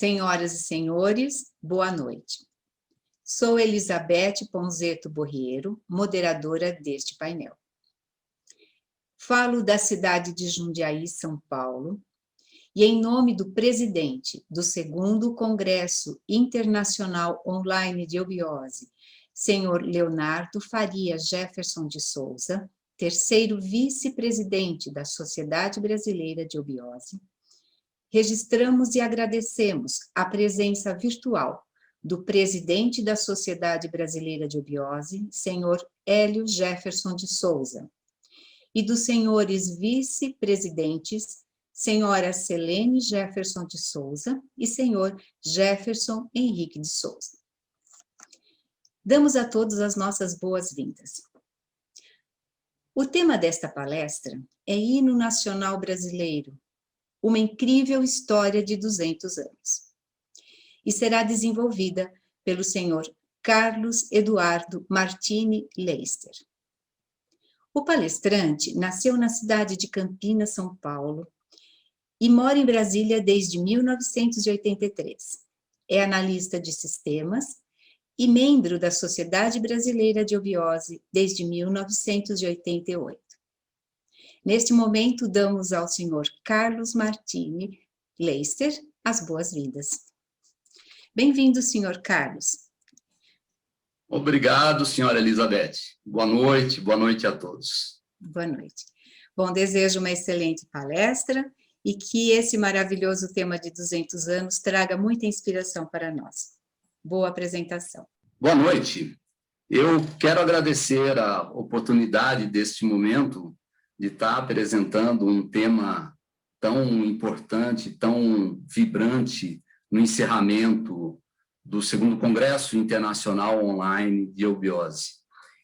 Senhoras e senhores, boa noite. Sou Elizabeth Ponzeto Borriero, moderadora deste painel. Falo da cidade de Jundiaí, São Paulo, e em nome do presidente do 2º Congresso Internacional Online de Obiose, senhor Leonardo Faria Jefferson de Souza, terceiro vice-presidente da Sociedade Brasileira de Obiose, registramos e agradecemos a presença virtual do presidente da Sociedade Brasileira de Obiose, senhor Hélio Jefferson de Souza, e dos senhores vice-presidentes, senhora Selene Jefferson de Souza e senhor Jefferson Henrique de Souza. Damos a todos as nossas boas-vindas. O tema desta palestra é Hino Nacional Brasileiro, uma incrível história de 200 anos, e será desenvolvida pelo senhor Carlos Eduardo Martini Leister. O palestrante nasceu na cidade de Campinas, São Paulo, e mora em Brasília desde 1983. É analista de sistemas e membro da Sociedade Brasileira de Obiose desde 1988. Neste momento, damos ao senhor Carlos Martini Leister as boas-vindas. Bem-vindo, senhor Carlos. Obrigado, senhora Elizabeth. Boa noite a todos. Boa noite. Bom, desejo uma excelente palestra e que esse maravilhoso tema de 200 anos traga muita inspiração para nós. Boa apresentação. Boa noite. Eu quero agradecer a oportunidade deste momento de estar apresentando um tema tão importante, tão vibrante no encerramento do 2º Congresso Internacional Online de Obiose.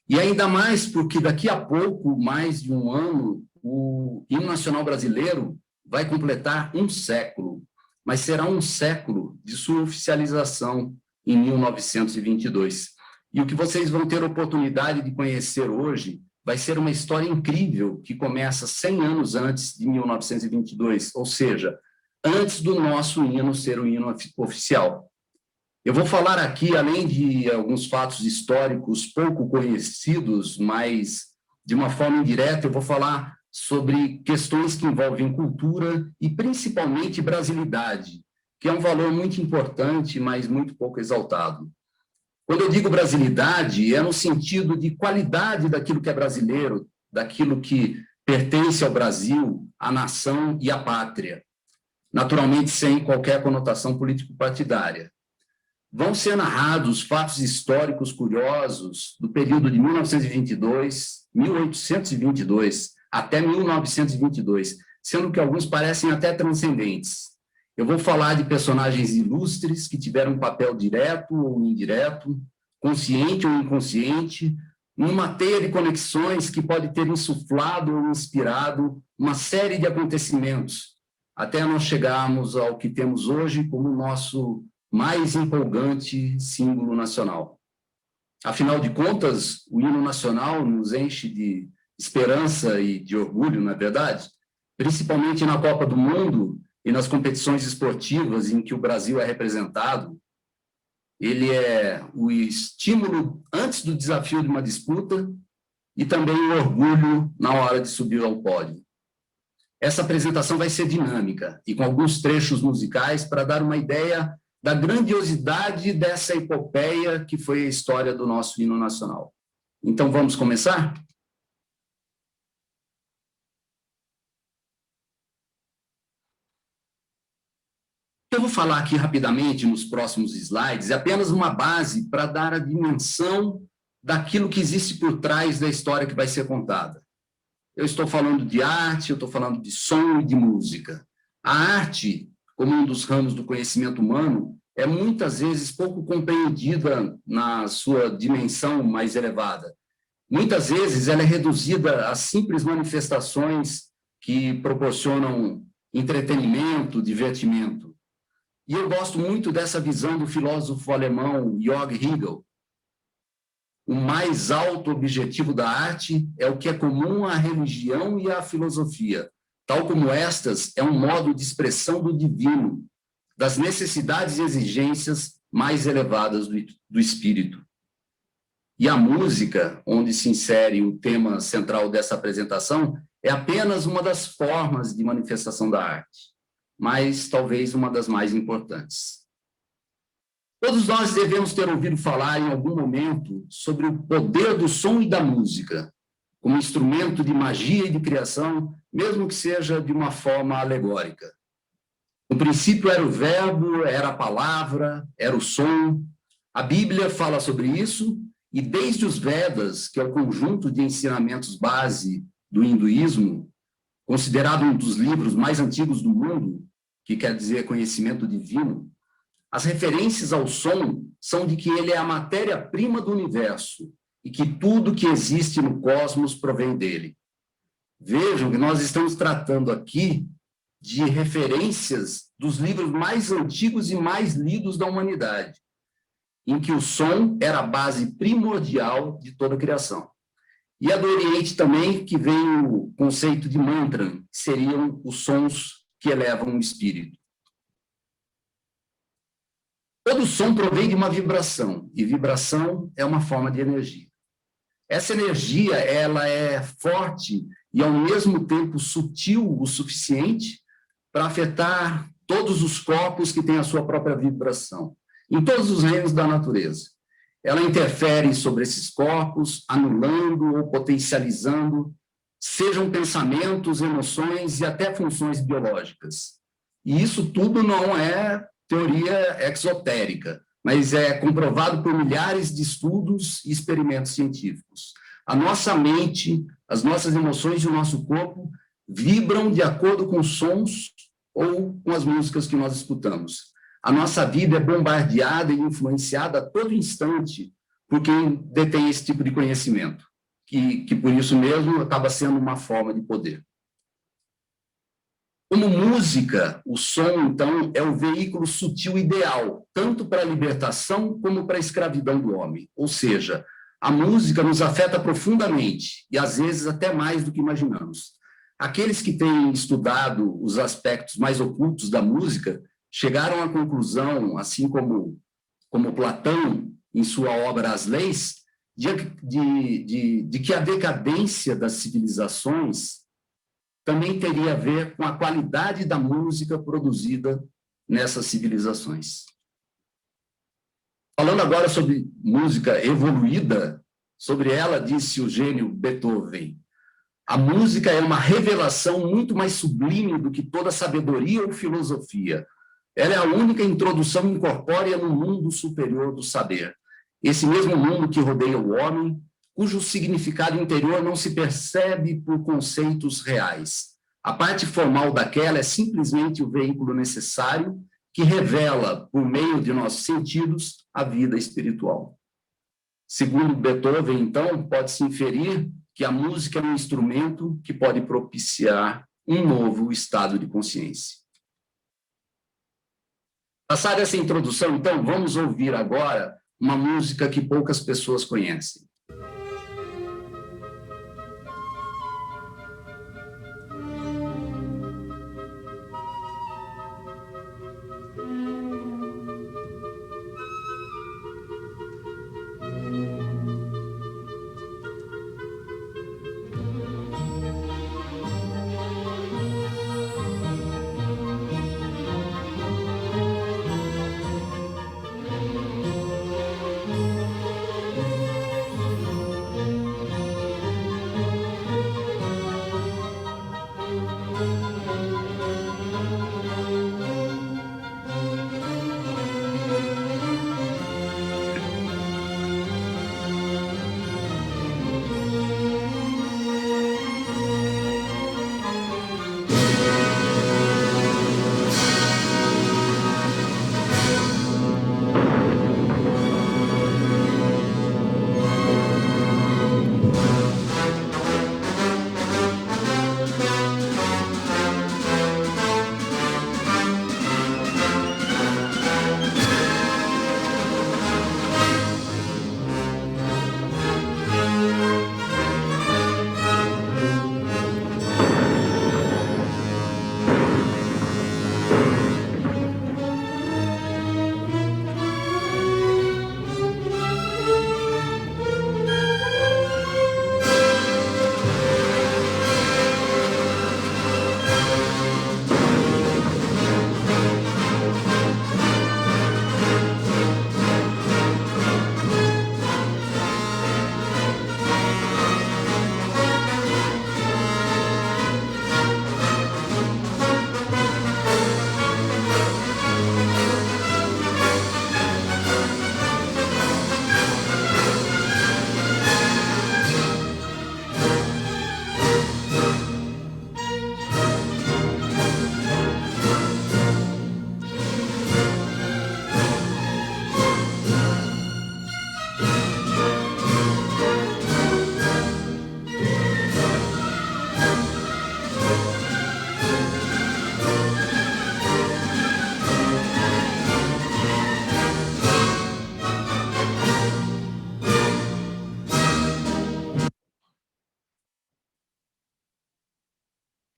E ainda mais porque daqui a pouco, mais de um ano, o Hino Nacional Brasileiro vai completar um século, mas será um século de sua oficialização em 1922. E o que vocês vão ter oportunidade de conhecer hoje vai ser uma história incrível que começa 100 anos antes de 1922, ou seja, antes do nosso hino ser o hino oficial. Eu vou falar aqui, além de alguns fatos históricos pouco conhecidos, mas de uma forma indireta, eu vou falar sobre questões que envolvem cultura e principalmente brasilidade, que é um valor muito importante, mas muito pouco exaltado. Quando eu digo brasilidade, é no sentido de qualidade daquilo que é brasileiro, daquilo que pertence ao Brasil, à nação e à pátria, naturalmente sem qualquer conotação político-partidária. Vão ser narrados fatos históricos curiosos do período de 1822 até 1922, sendo que alguns parecem até transcendentes. Eu vou falar de personagens ilustres que tiveram um papel direto ou indireto, consciente ou inconsciente, numa teia de conexões que pode ter insuflado ou inspirado uma série de acontecimentos, até nós chegarmos ao que temos hoje como nosso mais empolgante símbolo nacional. Afinal de contas, o hino nacional nos enche de esperança e de orgulho, não é verdade? Principalmente na Copa do Mundo e nas competições esportivas em que o Brasil é representado. Ele é o estímulo antes do desafio de uma disputa e também o orgulho na hora de subir ao pódio. Essa apresentação vai ser dinâmica e com alguns trechos musicais para dar uma ideia da grandiosidade dessa epopeia que foi a história do nosso hino nacional. Então, vamos começar? Eu vou falar aqui rapidamente nos próximos slides, é apenas uma base para dar a dimensão daquilo que existe por trás da história que vai ser contada. Eu estou falando de arte, eu estou falando de som e de música. A arte, como um dos ramos do conhecimento humano, é muitas vezes pouco compreendida na sua dimensão mais elevada. Muitas vezes ela é reduzida a simples manifestações que proporcionam entretenimento, divertimento. E eu gosto muito dessa visão do filósofo alemão Jörg Hegel. O mais alto objetivo da arte é o que é comum à religião e à filosofia, tal como estas é um modo de expressão do divino, das necessidades e exigências mais elevadas do espírito. E a música, onde se insere o tema central dessa apresentação, é apenas uma das formas de manifestação da arte, mas talvez uma das mais importantes. Todos nós devemos ter ouvido falar em algum momento sobre o poder do som e da música, como instrumento de magia e de criação, mesmo que seja de uma forma alegórica. No princípio era o verbo, era a palavra, era o som. A Bíblia fala sobre isso, e desde os Vedas, que é o conjunto de ensinamentos base do hinduísmo, considerado um dos livros mais antigos do mundo, que quer dizer conhecimento divino, as referências ao som são de que ele é a matéria-prima do universo e que tudo que existe no cosmos provém dele. Vejam que nós estamos tratando aqui de referências dos livros mais antigos e mais lidos da humanidade, em que o som era a base primordial de toda a criação. E é do Oriente também que vem o conceito de mantra, que seriam os sons que elevam o espírito. Todo som provém de uma vibração, e vibração é uma forma de energia. Essa energia, ela é forte e, ao mesmo tempo, sutil o suficiente para afetar todos os corpos que têm a sua própria vibração, em todos os reinos da natureza. Ela interfere sobre esses corpos, anulando ou potencializando, sejam pensamentos, emoções e até funções biológicas. E isso tudo não é teoria exotérica, mas é comprovado por milhares de estudos e experimentos científicos. A nossa mente, as nossas emoções e o nosso corpo vibram de acordo com os sons ou com as músicas que nós escutamos. A nossa vida é bombardeada e influenciada a todo instante por quem detém esse tipo de conhecimento, que por isso mesmo acaba sendo uma forma de poder. Como música, o som, então, é o veículo sutil ideal, tanto para a libertação como para a escravidão do homem. Ou seja, a música nos afeta profundamente e, às vezes, até mais do que imaginamos. Aqueles que têm estudado os aspectos mais ocultos da música chegaram à conclusão, assim como Platão, em sua obra As Leis, de que a decadência das civilizações também teria a ver com a qualidade da música produzida nessas civilizações. Falando agora sobre música evoluída, sobre ela disse o gênio Beethoven: a música é uma revelação muito mais sublime do que toda sabedoria ou filosofia. Ela é a única introdução incorpórea no mundo superior do saber. Esse mesmo mundo que rodeia o homem, cujo significado interior não se percebe por conceitos reais. A parte formal daquela é simplesmente o veículo necessário que revela, por meio de nossos sentidos, a vida espiritual. Segundo Beethoven, então, pode-se inferir que a música é um instrumento que pode propiciar um novo estado de consciência. Passada essa introdução, então, vamos ouvir agora uma música que poucas pessoas conhecem.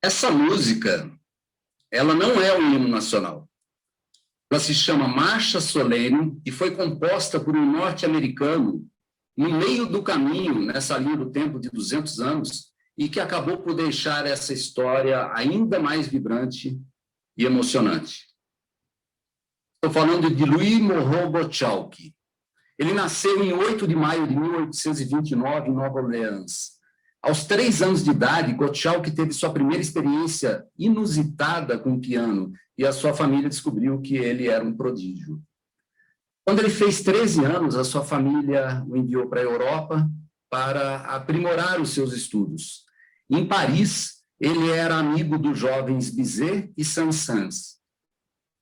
Essa música, ela não é um hino nacional. Ela se chama Marcha Solene e foi composta por um norte-americano no meio do caminho, nessa linha do tempo de 200 anos, e que acabou por deixar essa história ainda mais vibrante e emocionante. Estou falando de Louis Moreau Gottschalk. Ele nasceu em 8 de maio de 1829, em Nova Orleans. Aos 3 anos de idade, Gottschalk teve sua primeira experiência inusitada com o piano, e a sua família descobriu que ele era um prodígio. Quando ele fez 13 anos, a sua família o enviou para a Europa para aprimorar os seus estudos. Em Paris, ele era amigo dos jovens Bizet e Saint-Saëns.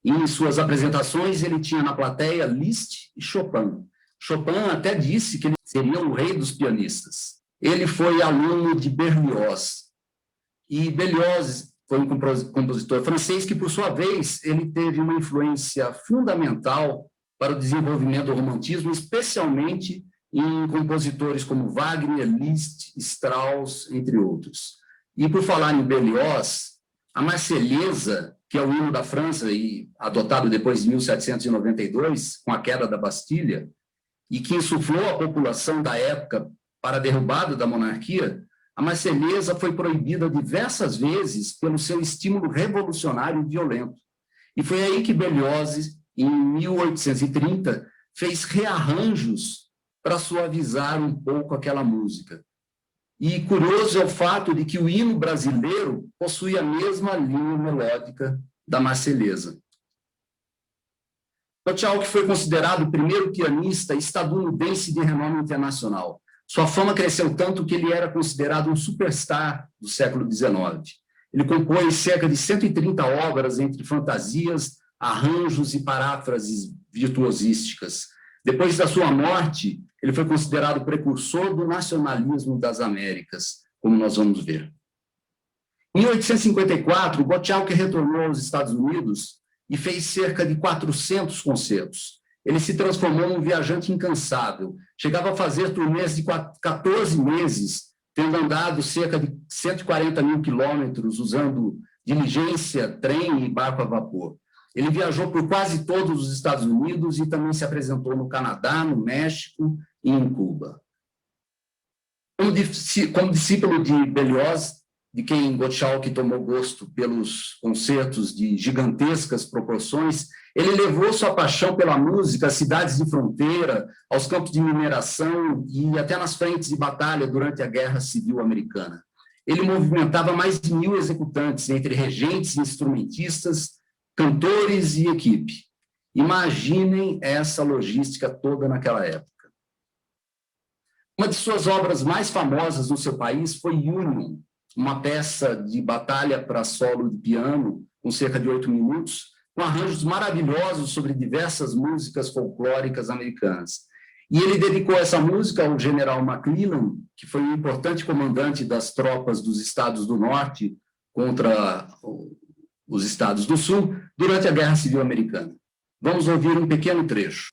Em suas apresentações, ele tinha na plateia Liszt e Chopin. Chopin até disse que ele seria o rei dos pianistas. Ele foi aluno de Berlioz. E Berlioz foi um compositor francês que, por sua vez, ele teve uma influência fundamental para o desenvolvimento do romantismo, especialmente em compositores como Wagner, Liszt, Strauss, entre outros. E, por falar em Berlioz, a Marselhesa, que é o hino da França, e adotado depois de 1792, com a queda da Bastilha, e que insuflou a população da época para a derrubada da monarquia, a Marselhesa foi proibida diversas vezes pelo seu estímulo revolucionário e violento. E foi aí que Berlioz, em 1830, fez rearranjos para suavizar um pouco aquela música. E curioso é o fato de que o hino brasileiro possui a mesma linha melódica da Marselhesa. Gottschalk foi considerado o primeiro pianista estadunidense de renome internacional. Sua fama cresceu tanto que ele era considerado um superstar do século XIX. Ele compôs cerca de 130 obras entre fantasias, arranjos e paráfrases virtuosísticas. Depois da sua morte, ele foi considerado o precursor do nacionalismo das Américas, como nós vamos ver. Em 1854, Gottschalk retornou aos Estados Unidos e fez cerca de 400 concertos. Ele se transformou num viajante incansável. Chegava a fazer turnês de 14 meses, tendo andado cerca de 140 mil quilômetros, usando diligência, trem e barco a vapor. Ele viajou por quase todos os Estados Unidos e também se apresentou no Canadá, no México e em Cuba. Como discípulo de Berlioz, de quem Gottschalk tomou gosto pelos concertos de gigantescas proporções, ele levou sua paixão pela música às cidades de fronteira, aos campos de mineração e até nas frentes de batalha durante a Guerra Civil Americana. Ele movimentava mais de 1000 executantes, entre regentes e instrumentistas, cantores e equipe. Imaginem essa logística toda naquela época. Uma de suas obras mais famosas no seu país foi Union, uma peça de batalha para solo de piano, com cerca de 8 minutos, com arranjos maravilhosos sobre diversas músicas folclóricas americanas. E ele dedicou essa música ao general McClellan, que foi um importante comandante das tropas dos Estados do Norte contra os Estados do Sul durante a Guerra Civil Americana. Vamos ouvir um pequeno trecho.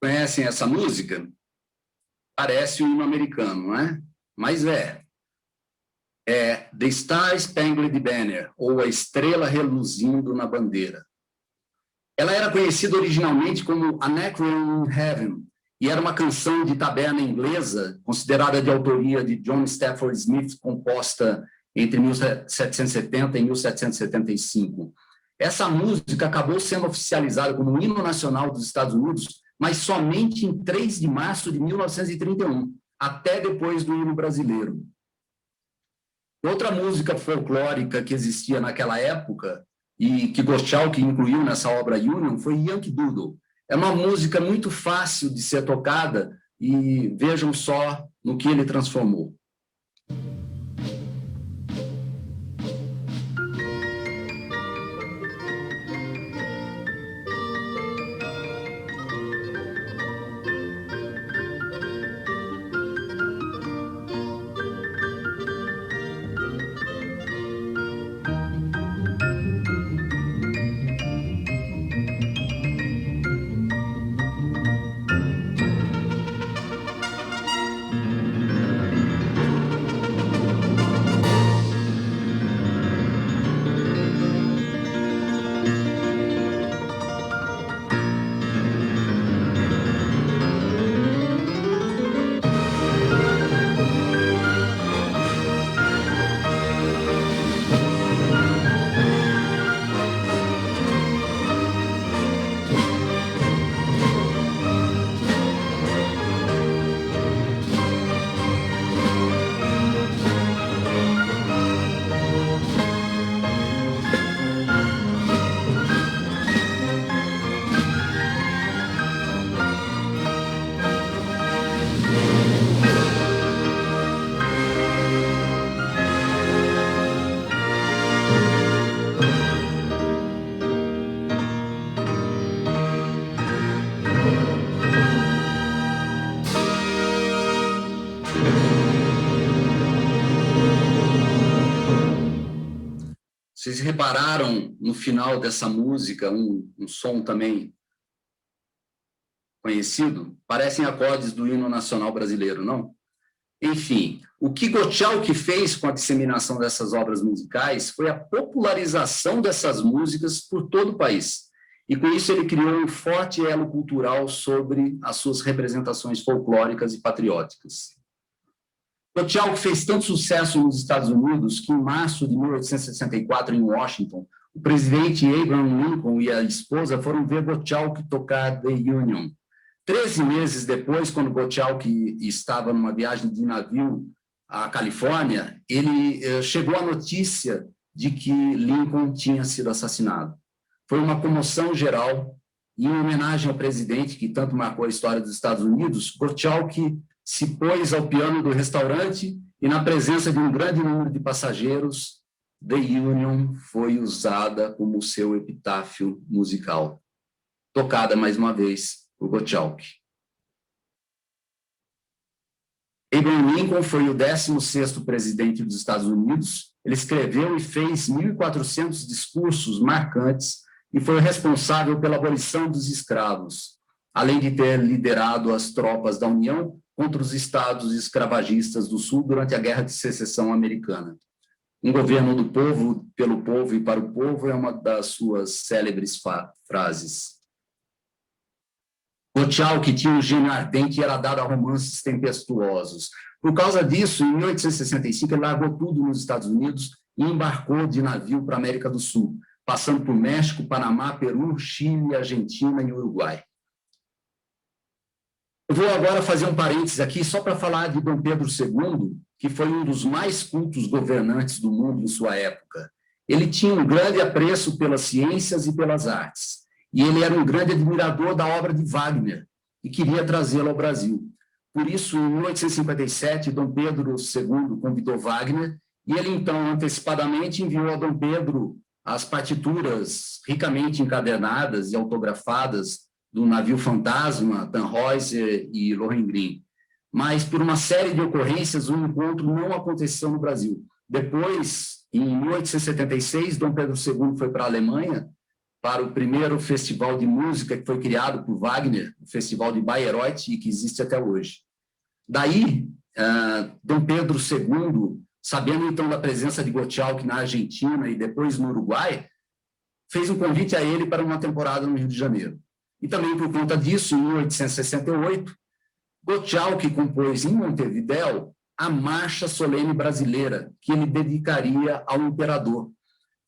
Conhecem essa música? Parece um hino americano, não é? Mas é The Star Spangled Banner, ou A Estrela Reluzindo na Bandeira. Ela era conhecida originalmente como Anacreon in Heaven, e era uma canção de taberna inglesa, considerada de autoria de John Stafford Smith, composta entre 1770 e 1775. Essa música acabou sendo oficializada como hino nacional dos Estados Unidos, mas somente em 3 de março de 1931, até depois do hino brasileiro. Outra música folclórica que existia naquela época, e que Gottschalk incluiu nessa obra Union, foi Yankee Doodle. É uma música muito fácil de ser tocada, e vejam só no que ele transformou. Vocês repararam no final dessa música um som também conhecido? Parecem acordes do hino nacional brasileiro, não? Enfim, o que Gottschalk fez com a disseminação dessas obras musicais foi a popularização dessas músicas por todo o país. E com isso ele criou um forte elo cultural sobre as suas representações folclóricas e patrióticas. Gottschalk fez tanto sucesso nos Estados Unidos que, em março de 1864, em Washington, o presidente Abraham Lincoln e a esposa foram ver Gottschalk tocar The Union. 13 meses depois, quando Gottschalk estava numa viagem de navio à Califórnia, chegou a notícia de que Lincoln tinha sido assassinado. Foi uma comoção geral, e em homenagem ao presidente, que tanto marcou a história dos Estados Unidos, Gottschalk se pôs ao piano do restaurante e, na presença de um grande número de passageiros, The Union foi usada como seu epitáfio musical, tocada mais uma vez por Gottschalk. Abraham Lincoln foi o 16º presidente dos Estados Unidos. Ele escreveu e fez 1.400 discursos marcantes e foi responsável pela abolição dos escravos, além de ter liderado as tropas da União contra os estados escravagistas do Sul durante a Guerra de Secessão Americana. Um governo do povo, pelo povo e para o povo é uma das suas célebres frases. Gottschalk tinha um gênio ardente e era dado a romances tempestuosos. Por causa disso, em 1865, ele largou tudo nos Estados Unidos e embarcou de navio para a América do Sul, passando por México, Panamá, Peru, Chile, Argentina e Uruguai. Eu vou agora fazer um parênteses aqui só para falar de Dom Pedro II, que foi um dos mais cultos governantes do mundo em sua época. Ele tinha um grande apreço pelas ciências e pelas artes, e ele era um grande admirador da obra de Wagner e queria trazê-lo ao Brasil. Por isso, em 1857, Dom Pedro II convidou Wagner e ele, então, antecipadamente enviou a Dom Pedro as partituras ricamente encadernadas e autografadas do navio Fantasma, Tannhäuser e Lohengrin. Mas, por uma série de ocorrências, o encontro não aconteceu no Brasil. Depois, em 1876, Dom Pedro II foi para a Alemanha para o primeiro festival de música que foi criado por Wagner, o Festival de Bayreuth, e que existe até hoje. Daí, Dom Pedro II, sabendo então da presença de Gottschalk na Argentina e depois no Uruguai, fez um convite a ele para uma temporada no Rio de Janeiro. E também por conta disso, em 1868, Gottschalk compôs em Montevidéu a Marcha Solene Brasileira, que ele dedicaria ao imperador.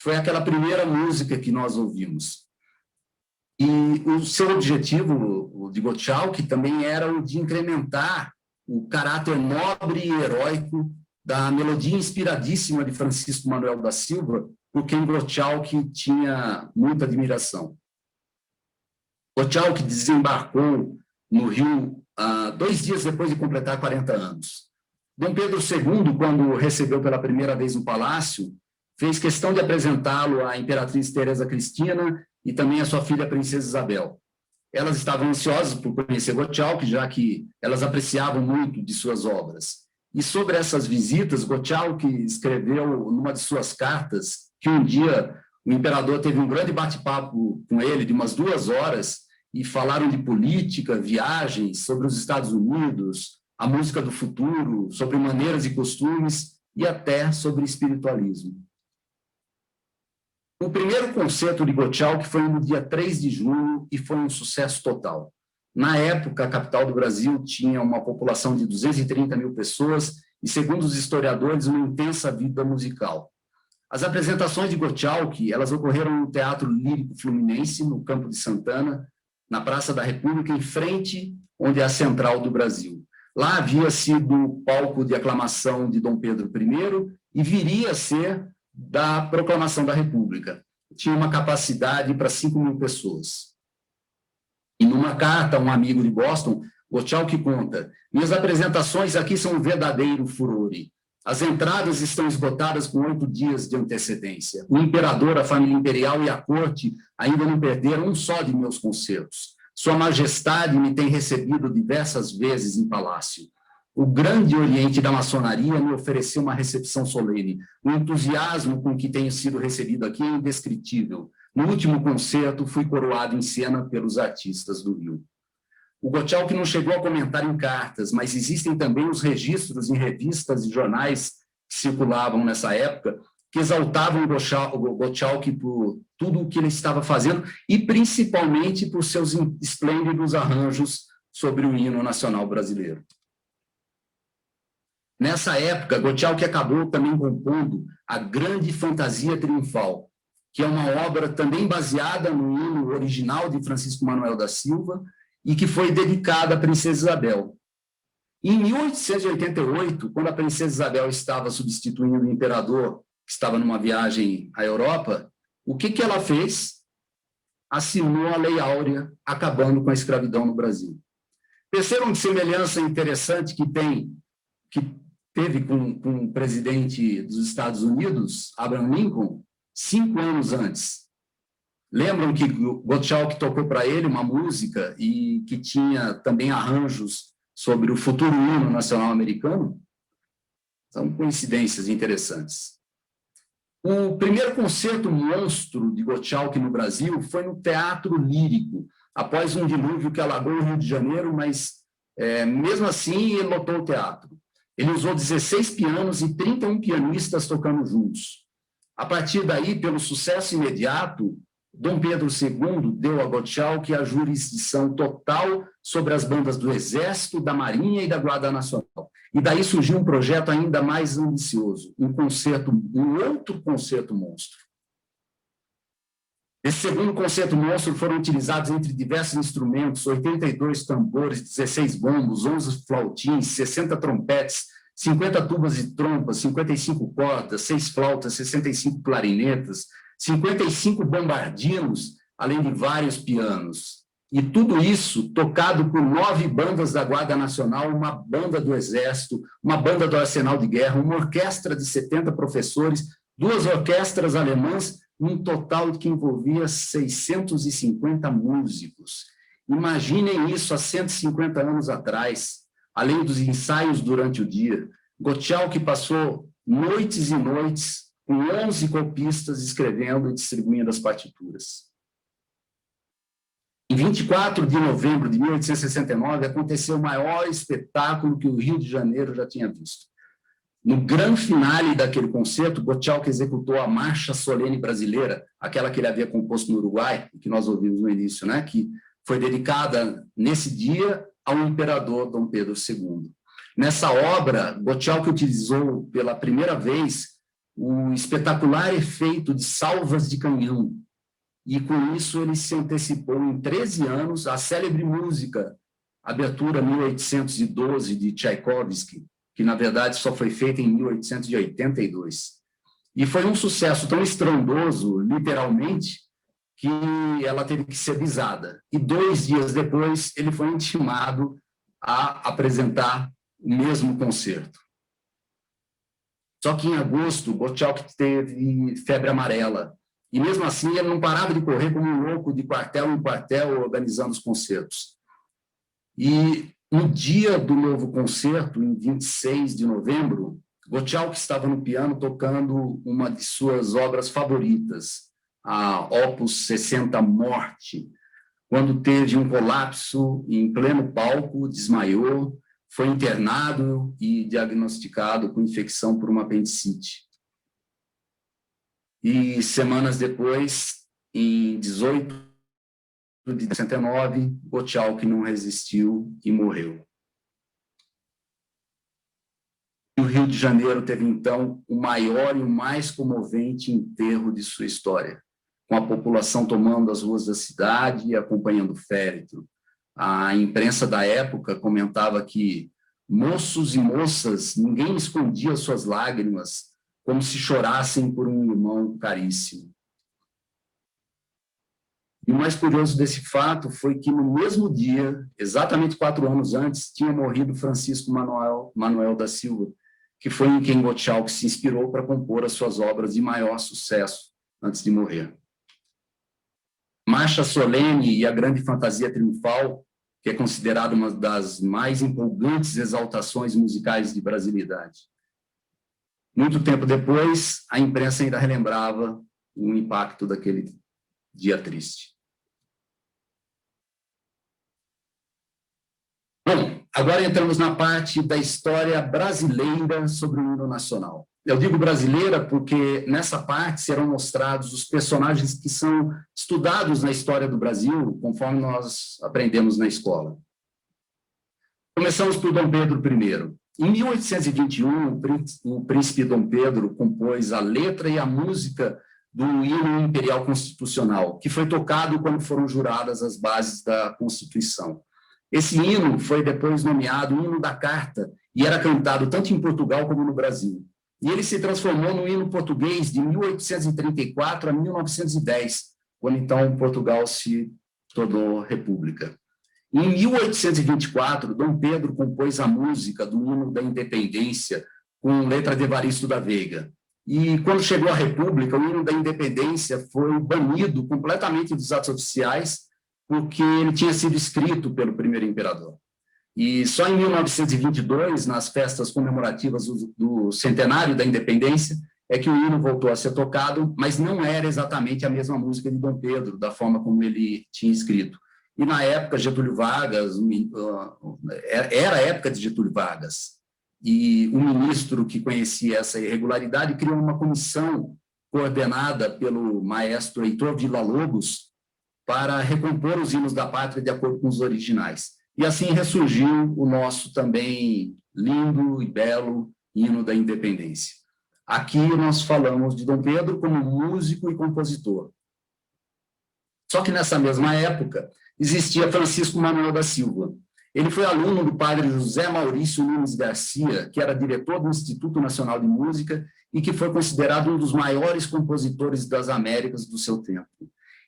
foi aquela primeira música que nós ouvimos. E o seu objetivo, o de Gottschalk, também era o de incrementar o caráter nobre e heróico da melodia inspiradíssima de Francisco Manuel da Silva, por quem Gottschalk tinha muita admiração. Gottschalk desembarcou no Rio 2 dias depois de completar 40 anos. Dom Pedro II, quando o recebeu pela primeira vez no palácio, fez questão de apresentá-lo à imperatriz Teresa Cristina e também à sua filha, a princesa Isabel. Elas estavam ansiosas por conhecer Gottschalk, já que elas apreciavam muito de suas obras. E sobre essas visitas, Gottschalk escreveu numa de suas cartas que um dia o imperador teve um grande bate-papo com ele de umas 2 horas e falaram de política, viagens, sobre os Estados Unidos, a música do futuro, sobre maneiras e costumes e até sobre espiritualismo. O primeiro concerto de Gottschalk foi no dia 3 de junho e foi um sucesso total. Na época, a capital do Brasil tinha uma população de 230 mil pessoas e, segundo os historiadores, uma intensa vida musical. As apresentações de Gottschalk, elas ocorreram no Teatro Lírico Fluminense, no Campo de Santana, na Praça da República, em frente onde é a Central do Brasil. Lá havia sido o palco de aclamação de Dom Pedro I e viria a ser da Proclamação da República. Tinha uma capacidade para 5 mil pessoas. E numa carta a um amigo de Boston, Gottschalk conta: minhas apresentações aqui são um verdadeiro furore. As entradas estão esgotadas com 8 dias de antecedência. O imperador, a família imperial e a corte ainda não perderam um só de meus concertos. Sua Majestade me tem recebido diversas vezes em palácio. O grande oriente da maçonaria me ofereceu uma recepção solene. O entusiasmo com que tenho sido recebido aqui é indescritível. No último concerto, fui coroado em cena pelos artistas do Rio. O Gottschalk não chegou a comentar em cartas, mas existem também os registros em revistas e jornais que circulavam nessa época, que exaltavam o Gottschalk por tudo o que ele estava fazendo e principalmente por seus esplêndidos arranjos sobre o hino nacional brasileiro. Nessa época, Gottschalk acabou também compondo a Grande Fantasia Triunfal, que é uma obra também baseada no hino original de Francisco Manuel da Silva e que foi dedicada à princesa Isabel. Em 1888, quando a princesa Isabel estava substituindo o imperador, que estava numa viagem à Europa, o que ela fez? Assinou a Lei Áurea, acabando com a escravidão no Brasil. Percebam que semelhança interessante que teve com o presidente dos Estados Unidos, Abraham Lincoln, 5 anos antes. Lembram que Gottschalk tocou para ele uma música e que tinha também arranjos sobre o futuro hino nacional americano? São coincidências interessantes. O primeiro concerto monstro de Gottschalk no Brasil foi no Teatro Lírico, após um dilúvio que alagou o Rio de Janeiro, mas mesmo assim ele lotou o teatro. Ele usou 16 pianos e 31 pianistas tocando juntos. A partir daí, pelo sucesso imediato, Dom Pedro II deu a Gottschalk a jurisdição total sobre as bandas do Exército, da Marinha e da Guarda Nacional. E daí surgiu um projeto ainda mais ambicioso, um outro concerto monstro. Esse segundo concerto monstro foram utilizados entre diversos instrumentos, 82 tambores, 16 bombos, 11 flautins, 60 trompetes, 50 tubas de trompas, 55 cordas, 6 flautas, 65 clarinetas, 55 bombardinos, além de vários pianos. E tudo isso tocado por 9 bandas da Guarda Nacional, uma banda do Exército, uma banda do Arsenal de Guerra, uma orquestra de 70 professores, 2 orquestras alemãs, um total que envolvia 650 músicos. Imaginem isso há 150 anos atrás, além dos ensaios durante o dia. Gottschalk passou noites e noites com 11 copistas escrevendo e distribuindo as partituras. Em 24 de novembro de 1869, aconteceu o maior espetáculo que o Rio de Janeiro já tinha visto. No grande finale daquele concerto, Gottschalk executou a Marcha Solene Brasileira, aquela que ele havia composto no Uruguai, que nós ouvimos no início, né? Que foi dedicada nesse dia ao imperador Dom Pedro II. Nessa obra, Gottschalk utilizou pela primeira vez o espetacular efeito de salvas de canhão, e com isso ele se antecipou em 13 anos à célebre música Abertura 1812 de Tchaikovsky, que na verdade só foi feita em 1882. E foi um sucesso tão estrondoso, literalmente, que ela teve que ser bisada. E 2 dias depois ele foi intimado a apresentar o mesmo concerto. Só que em agosto, Gottschalk teve febre amarela. E mesmo assim ele não parava de correr como um louco de quartel em quartel organizando os concertos. E no dia do novo concerto, em 26 de novembro, Gottschalk estava no piano tocando uma de suas obras favoritas, a Opus 60 Morte, quando teve um colapso em pleno palco, desmaiou, foi internado e diagnosticado com infecção por uma apendicite. E semanas depois, em 18 de 69, Gottschalk não resistiu e morreu. O Rio de Janeiro teve, então, o maior e o mais comovente enterro de sua história, com a população tomando as ruas da cidade e acompanhando o féretro. A imprensa da época comentava que moços e moças, ninguém escondia suas lágrimas, como se chorassem por um irmão caríssimo. E o mais curioso desse fato foi que, no mesmo dia, exatamente 4 anos antes, tinha morrido Francisco Manuel da Silva, que foi em quem Gottschalk se inspirou para compor as suas obras de maior sucesso antes de morrer. Marcha Solene e a Grande Fantasia Triunfal, que é considerada uma das mais empolgantes exaltações musicais de brasilidade. Muito tempo depois, a imprensa ainda relembrava o impacto daquele dia triste. Bom, agora entramos na parte da história brasileira sobre o hino nacional. Eu digo brasileira porque nessa parte serão mostrados os personagens que são estudados na história do Brasil, conforme nós aprendemos na escola. Começamos por Dom Pedro I. Em 1821, o príncipe Dom Pedro compôs a letra e a música do hino imperial constitucional, que foi tocado quando foram juradas as bases da Constituição. Esse hino foi depois nomeado Hino da Carta e era cantado tanto em Portugal como no Brasil. E ele se transformou no hino português de 1834 a 1910, quando então Portugal se tornou república. Em 1824, Dom Pedro compôs a música do hino da Independência com letra de Evaristo da Veiga. E quando chegou a República, o hino da Independência foi banido completamente dos atos oficiais, porque ele tinha sido escrito pelo primeiro imperador. E só em 1922, nas festas comemorativas do centenário da Independência, é que o hino voltou a ser tocado, mas não era exatamente a mesma música de Dom Pedro, da forma como ele tinha escrito. E na época, Getúlio Vargas, era a época de Getúlio Vargas, e o ministro que conhecia essa irregularidade criou uma comissão coordenada pelo maestro Heitor Villa-Lobos para recompor os hinos da pátria de acordo com os originais. E assim ressurgiu o nosso também lindo e belo hino da Independência. Aqui nós falamos de Dom Pedro como músico e compositor. Só que nessa mesma época existia Francisco Manuel da Silva. Ele foi aluno do padre José Maurício Nunes Garcia, que era diretor do Instituto Nacional de Música e que foi considerado um dos maiores compositores das Américas do seu tempo.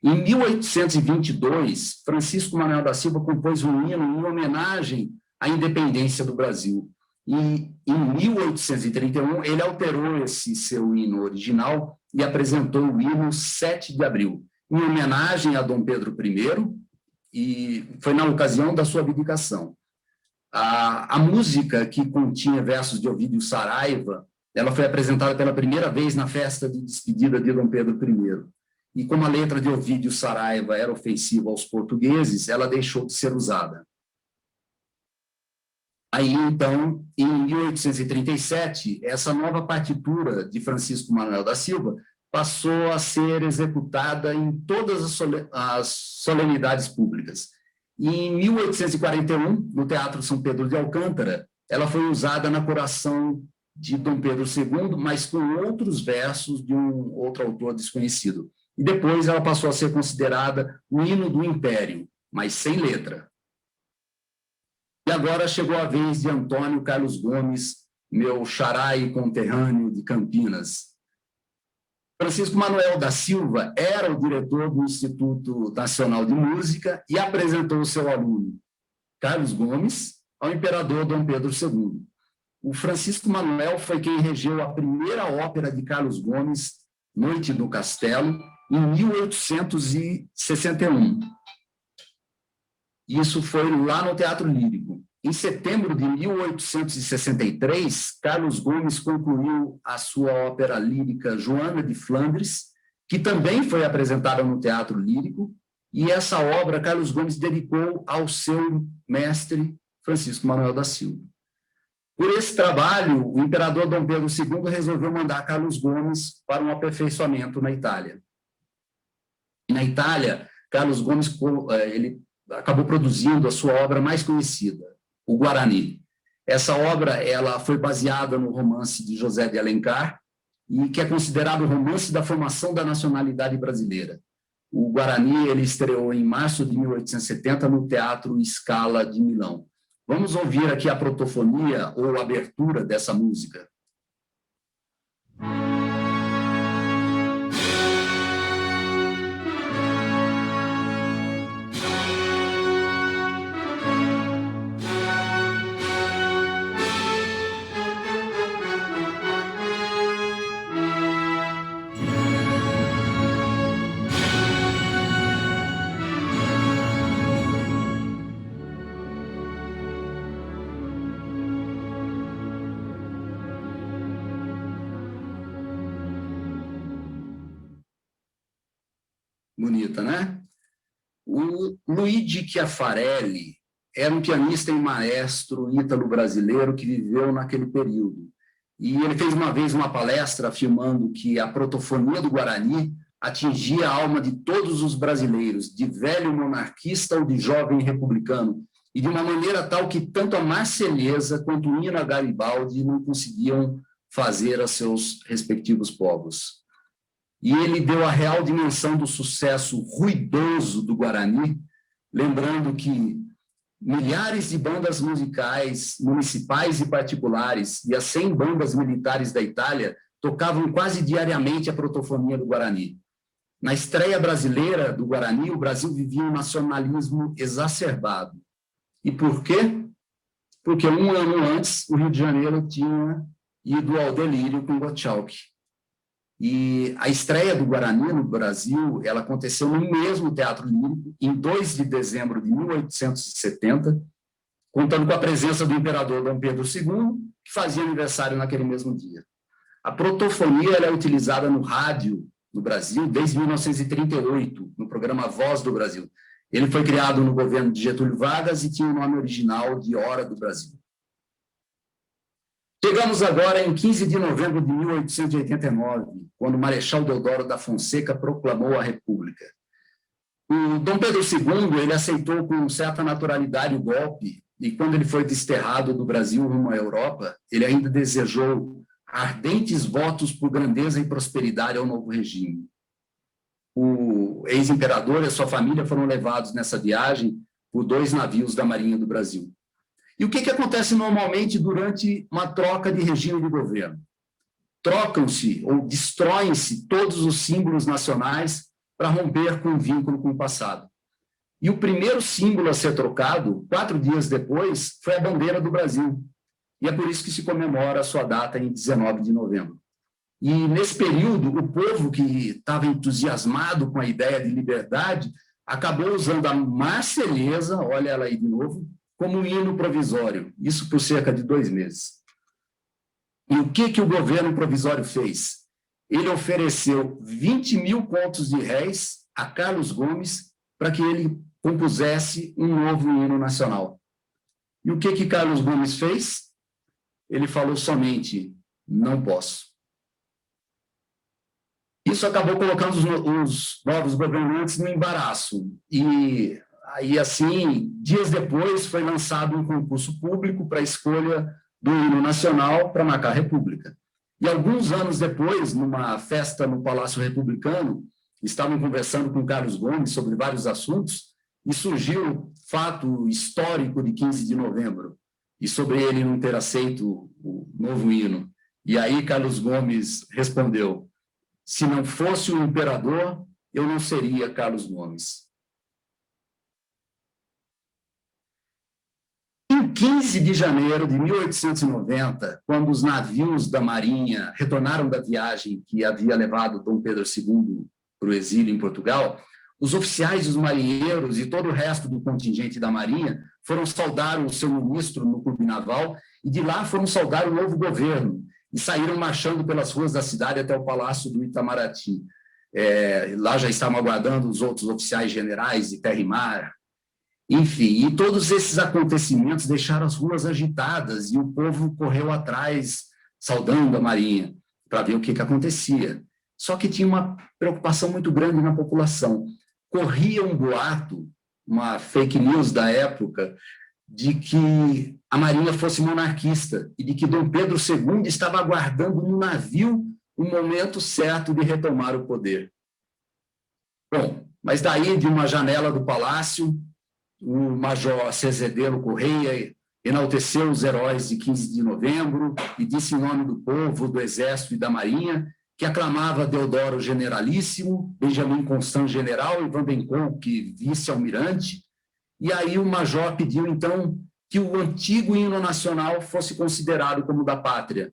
Em 1822, Francisco Manuel da Silva compôs um hino em homenagem à independência do Brasil. E em 1831, ele alterou esse seu hino original e apresentou o hino 7 de abril, em homenagem a Dom Pedro I, e foi na ocasião da sua abdicação. A música, que continha versos de Ovídio Saraiva, ela foi apresentada pela primeira vez na festa de despedida de Dom Pedro I. E como a letra de Ovídio Saraiva era ofensiva aos portugueses, ela deixou de ser usada. Aí, então, em 1837, essa nova partitura de Francisco Manuel da Silva passou a ser executada em todas as solenidades públicas. E em 1841, no Teatro São Pedro de Alcântara, ela foi usada na coroação de Dom Pedro II, mas com outros versos de um outro autor desconhecido. E depois ela passou a ser considerada o hino do Império, mas sem letra. E agora chegou a vez de Antônio Carlos Gomes, meu xará e conterrâneo de Campinas. Francisco Manuel da Silva era o diretor do Instituto Nacional de Música e apresentou o seu aluno, Carlos Gomes, ao imperador Dom Pedro II. O Francisco Manuel foi quem regeu a primeira ópera de Carlos Gomes, Noite no Castelo, em 1861. Isso foi lá no Teatro Lírico. Em setembro de 1863, Carlos Gomes concluiu a sua ópera lírica Joana de Flandres, que também foi apresentada no Teatro Lírico, e essa obra Carlos Gomes dedicou ao seu mestre Francisco Manuel da Silva. Por esse trabalho, o imperador Dom Pedro II resolveu mandar Carlos Gomes para um aperfeiçoamento na Itália. E na Itália, Carlos Gomes ele acabou produzindo a sua obra mais conhecida, o Guarani. Essa obra ela foi baseada no romance de José de Alencar, e que é considerado o romance da formação da nacionalidade brasileira. O Guarani ele estreou em março de 1870 no Teatro Scala de Milão. Vamos ouvir aqui a protofonia ou a abertura dessa música. Bonita, né? O Luigi Chiafarelli era um pianista e maestro ítalo-brasileiro que viveu naquele período. E ele fez uma vez uma palestra afirmando que a protofonia do Guarani atingia a alma de todos os brasileiros, de velho monarquista ou de jovem republicano, e de uma maneira tal que tanto a Marselhesa quanto o hino a Garibaldi não conseguiam fazer a seus respectivos povos. E ele deu a real dimensão do sucesso ruidoso do Guarani, lembrando que milhares de bandas musicais, municipais e particulares, e as 100 bandas militares da Itália tocavam quase diariamente a protofonia do Guarani. Na estreia brasileira do Guarani, o Brasil vivia um nacionalismo exacerbado. E por quê? Porque um ano antes, o Rio de Janeiro tinha ido ao delírio com Gottschalk. E a estreia do Guarani no Brasil, ela aconteceu no mesmo Teatro Lírico, em 2 de dezembro de 1870, contando com a presença do imperador Dom Pedro II, que fazia aniversário naquele mesmo dia. A protofonia ela é utilizada no rádio no Brasil desde 1938, no programa Voz do Brasil. Ele foi criado no governo de Getúlio Vargas e tinha o nome original de Hora do Brasil. Chegamos agora em 15 de novembro de 1889, quando o Marechal Deodoro da Fonseca proclamou a República. O Dom Pedro II ele aceitou com certa naturalidade o golpe, e quando ele foi desterrado do Brasil rumo à Europa, ele ainda desejou ardentes votos por grandeza e prosperidade ao novo regime. O ex-imperador e a sua família foram levados nessa viagem por 2 navios da Marinha do Brasil. E o que acontece normalmente durante uma troca de regime de governo? Trocam-se ou destroem-se todos os símbolos nacionais para romper com o vínculo com o passado. E o primeiro símbolo a ser trocado, 4 dias depois, foi a bandeira do Brasil. E é por isso que se comemora a sua data em 19 de novembro. E nesse período, o povo que estava entusiasmado com a ideia de liberdade acabou usando a Marselhesa, olha ela aí de novo, como um hino provisório, isso por cerca de 2 meses. E o que o governo provisório fez? Ele ofereceu 20 mil contos de réis a Carlos Gomes para que ele compusesse um novo hino nacional. E o que Carlos Gomes fez? Ele falou somente, não posso. Isso acabou colocando os novos governantes no embaraço. E aí, assim, dias depois, foi lançado um concurso público para a escolha do hino nacional para marcar a República. E alguns anos depois, numa festa no Palácio Republicano, estavam conversando com Carlos Gomes sobre vários assuntos e surgiu o fato histórico de 15 de novembro e sobre ele não ter aceito o novo hino. E aí Carlos Gomes respondeu: se não fosse o imperador, eu não seria Carlos Gomes. Em 15 de janeiro de 1890, quando os navios da Marinha retornaram da viagem que havia levado Dom Pedro II para o exílio em Portugal, os oficiais, os marinheiros e todo o resto do contingente da Marinha foram saudar o seu ministro no Clube Naval e de lá foram saudar o novo governo e saíram marchando pelas ruas da cidade até o Palácio do Itamaraty. Lá já estavam aguardando os outros oficiais generais de terra e mar. Enfim, e todos esses acontecimentos deixaram as ruas agitadas e o povo correu atrás, saudando a Marinha, para ver o que acontecia. Só que tinha uma preocupação muito grande na população. Corria um boato, uma fake news da época, de que a Marinha fosse monarquista e de que Dom Pedro II estava aguardando no navio o momento certo de retomar o poder. Bom, mas daí, de uma janela do palácio, o major Cezedelo Correia enalteceu os heróis de 15 de novembro e disse em nome do povo, do Exército e da Marinha que aclamava Deodoro generalíssimo, Benjamin Constant general e Van den Kolk vice-almirante. E aí o major pediu, então, que o antigo hino nacional fosse considerado como da pátria,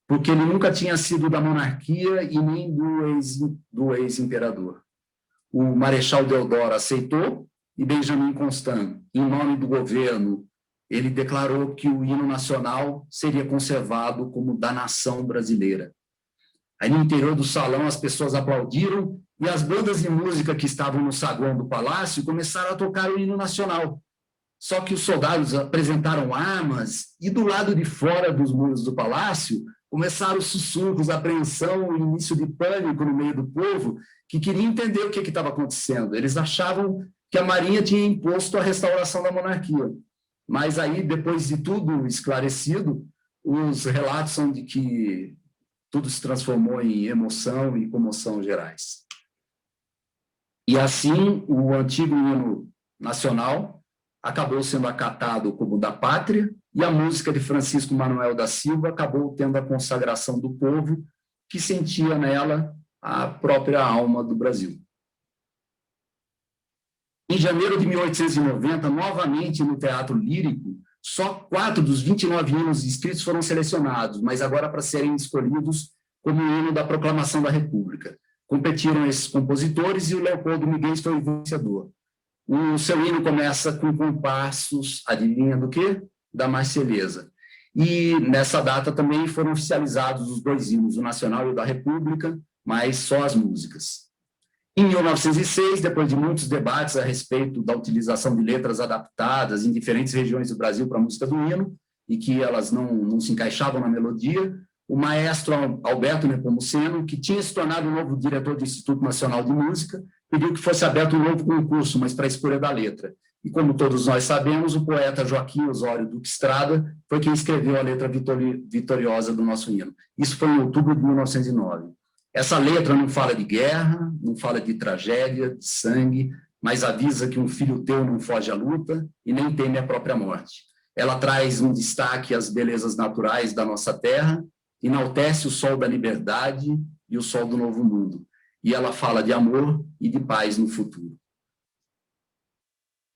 porque ele nunca tinha sido da monarquia e nem do ex-imperador. O Marechal Deodoro aceitou e Benjamin Constant, em nome do governo, ele declarou que o hino nacional seria conservado como da nação brasileira. Aí no interior do salão as pessoas aplaudiram e as bandas de música que estavam no saguão do palácio começaram a tocar o hino nacional. Só que os soldados apresentaram armas e do lado de fora dos muros do palácio começaram os sussurros, apreensão, o início de pânico no meio do povo que queria entender o que estava acontecendo. Eles achavam que a Marinha tinha imposto a restauração da monarquia. Mas aí, depois de tudo esclarecido, os relatos são de que tudo se transformou em emoção e comoção gerais. E assim, o antigo hino nacional acabou sendo acatado como da pátria e a música de Francisco Manuel da Silva acabou tendo a consagração do povo que sentia nela a própria alma do Brasil. Em janeiro de 1890, novamente no Teatro Lírico, só 4 dos 29 hinos inscritos foram selecionados, mas agora para serem escolhidos como o hino da Proclamação da República. Competiram esses compositores e o Leopoldo Miguel foi o vencedor. O seu hino começa com compassos, adivinha do quê? Da Marselhesa. E nessa data também foram oficializados os 2 hinos, o Nacional e o da República, mas só as músicas. Em 1906, depois de muitos debates a respeito da utilização de letras adaptadas em diferentes regiões do Brasil para a música do hino, e que elas não se encaixavam na melodia, o maestro Alberto Nepomuceno, que tinha se tornado o novo diretor do Instituto Nacional de Música, pediu que fosse aberto um novo concurso, mas para a escolha da letra. E como todos nós sabemos, o poeta Joaquim Osório Duque Estrada foi quem escreveu a letra vitoriosa do nosso hino. Isso foi em outubro de 1909. Essa letra não fala de guerra, não fala de tragédia, de sangue, mas avisa que um filho teu não foge à luta e nem teme a própria morte. Ela traz um destaque às belezas naturais da nossa terra, enaltece o sol da liberdade e o sol do novo mundo. E ela fala de amor e de paz no futuro.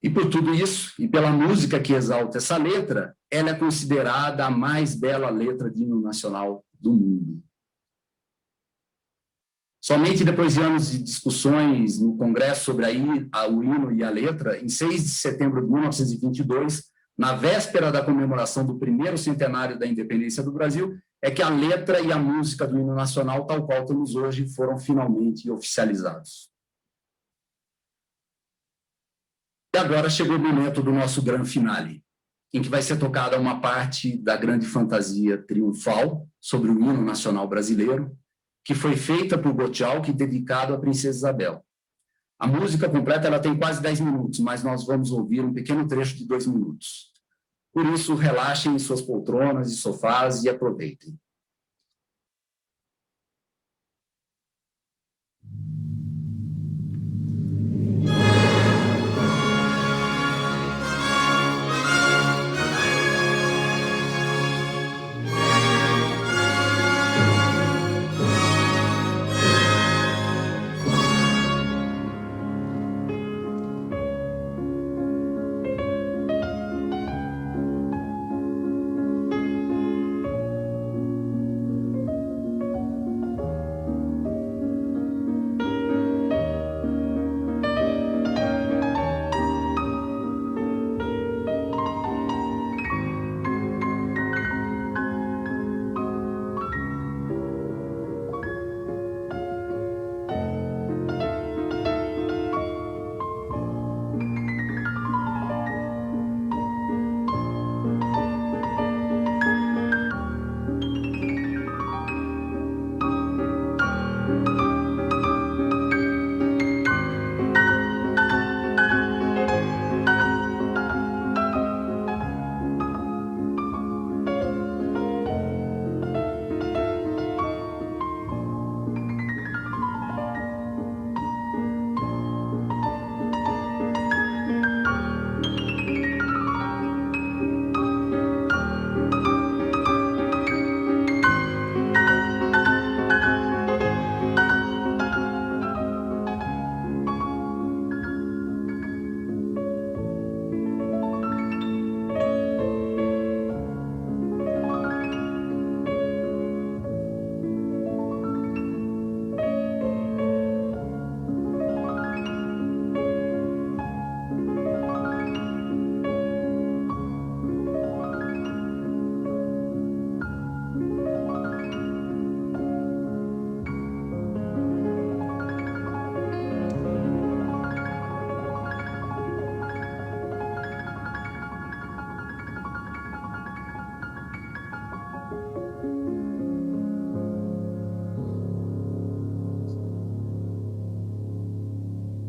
E por tudo isso, e pela música que exalta essa letra, ela é considerada a mais bela letra de hino nacional do mundo. Somente depois de anos de discussões no Congresso sobre o hino e a letra, em 6 de setembro de 1922, na véspera da comemoração do 1º centenário da independência do Brasil, é que a letra e a música do hino nacional, tal qual temos hoje, foram finalmente oficializados. E agora chegou o momento do nosso grande finale, em que vai ser tocada uma parte da grande fantasia triunfal sobre o hino nacional brasileiro, que foi feita por Gottschalk e dedicado à Princesa Isabel. A música completa ela tem quase 10 minutos, mas nós vamos ouvir um pequeno trecho de 2 minutos. Por isso, relaxem em suas poltronas e sofás e aproveitem.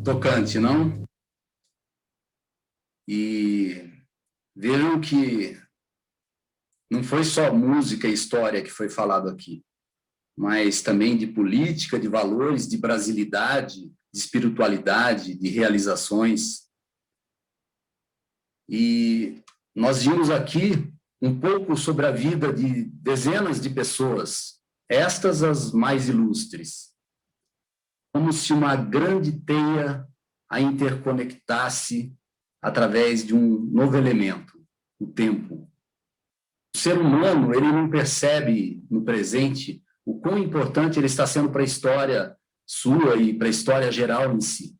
Tocante, não? E vejam que não foi só música e história que foi falado aqui, mas também de política, de valores, de brasilidade, de espiritualidade, de realizações. E nós vimos aqui um pouco sobre a vida de dezenas de pessoas, estas as mais ilustres, como se uma grande teia a interconectasse através de um novo elemento, o tempo. O ser humano, ele não percebe no presente o quão importante ele está sendo para a história sua e para a história geral em si.